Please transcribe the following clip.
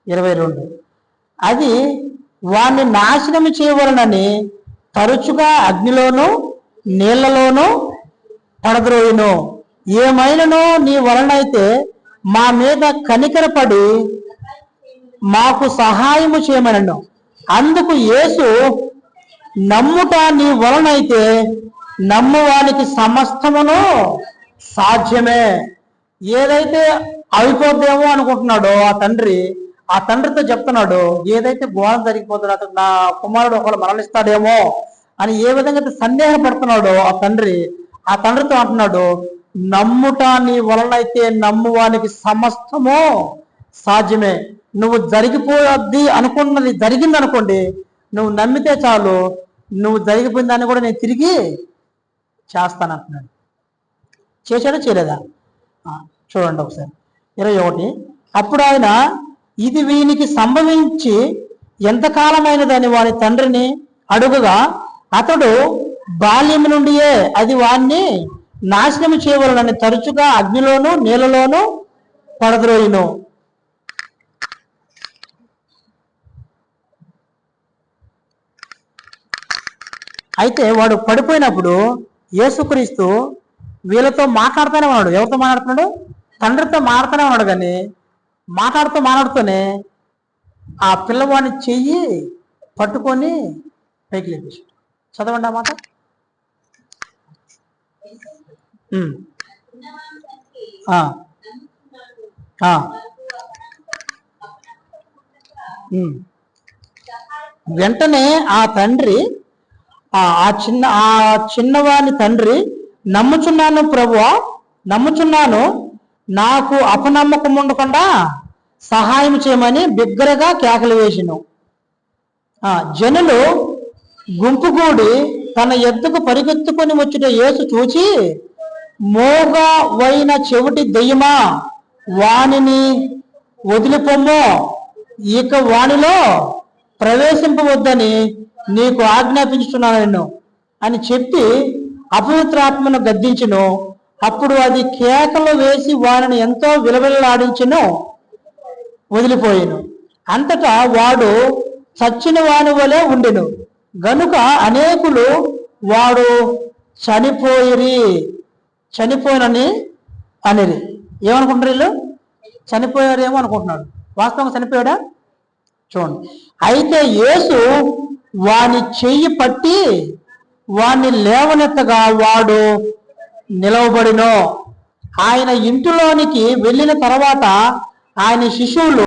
22. అది వాణ్ణి నాశనం చేయవలనని తరచుగా అగ్నిలోనూ నీళ్లలోనూ పడద్రోయును. ఏమైనను నీ వలనైతే మా మీద కనికరపడి మాకు సహాయము చేయమనను. అందుకు యేసు, నమ్ముట నీ వలనైతే నమ్మువానికి సమస్తమును సాధ్యమే. ఏదైతే అయిపోద్దేమో అనుకుంటున్నాడో ఆ తండ్రితో చెప్తున్నాడు, ఏదైతే ఘోరం జరిగిపోతుందో, అతను నా కుమారుడు ఒకళ్ళు మరణిస్తాడేమో అని ఏ విధంగా సందేహపడుతున్నాడో ఆ తండ్రితో అంటున్నాడు, నమ్ముట నీ వలనైతే నమ్మువానికి సమస్తము సాధ్యమే. నువ్వు జరిగిపోద్ది అనుకున్నది జరిగింది అనుకోండి, నువ్వు నమ్మితే చాలు, నువ్వు జరిగిపోయిన దాన్ని కూడా నేను తిరిగి చేస్తానంటున్నాడు. చేశాడా చేయలేదా? చూడండి ఒకసారి 21. అప్పుడు ఆయన, ఇది వీనికి సంభవించి ఎంతకాలమైనదని వాని తండ్రిని అడుగుగా, అతడు బాల్యం నుండియే అది వాణ్ణి నాశనం చేయవలనని తరచుగా అగ్నిలోను నీళ్ళలోనూ పడద్రోయును. అయితే వాడు పడిపోయినప్పుడు యేసుక్రీస్తు వీళ్ళతో మాట్లాడుతూనే ఉన్నాడు. ఎవరితో మాట్లాడుతున్నాడు? తండ్రితో మాట్లాడుతూనే ఉన్నాడు. కానీ మాట్లాడుతూనే ఆ పిల్లవాడిని చెయ్యి పట్టుకొని పైకి లేపేశాడు. చదవండి ఆ మాట. వెంటనే ఆ తండ్రి ఆ చిన్నవాని తండ్రి, నమ్ముచున్నాను ప్రభువా, నమ్ముచున్నాను, నాకు అపనమ్మకం ఉండకుండా సహాయం చేయమని బిగ్గరగా కేకలు వేసిను. జనులు గుంపుగూడి తన ఎద్దుకు పరిగెత్తుకొని వచ్చిన యేసు చూచి, మోగవైన చెవిటి దెయ్యమా, వానిని వదిలిపోమ్మో, ఇక వానిలో ప్రవేశింపవద్దని నీకు ఆజ్ఞాపించుతున్నాను అని చెప్పి అపవిత్రాత్మను గద్దించును. అప్పుడు అది కేకలు వేసి వారిని ఎంతో విలవిల్లాడించును, వదిలిపోయాను. అంతటా వాడు చచ్చిన వాని వలె ఉండెను. గనుక అనేకులు వాడు చనిపోయినని అనేది ఏమనుకుంటారు? వీళ్ళు చనిపోయారేమో అనుకుంటున్నాడు. వాస్తవంగా చనిపోయాడా? చూడండి. అయితే యేసు వాని చెయ్యి పట్టి వాణ్ణి లేవనెత్తగా వాడు నిలవబడినో. ఆయన ఇంటిలోనికి వెళ్ళిన తర్వాత ఆయన శిష్యులు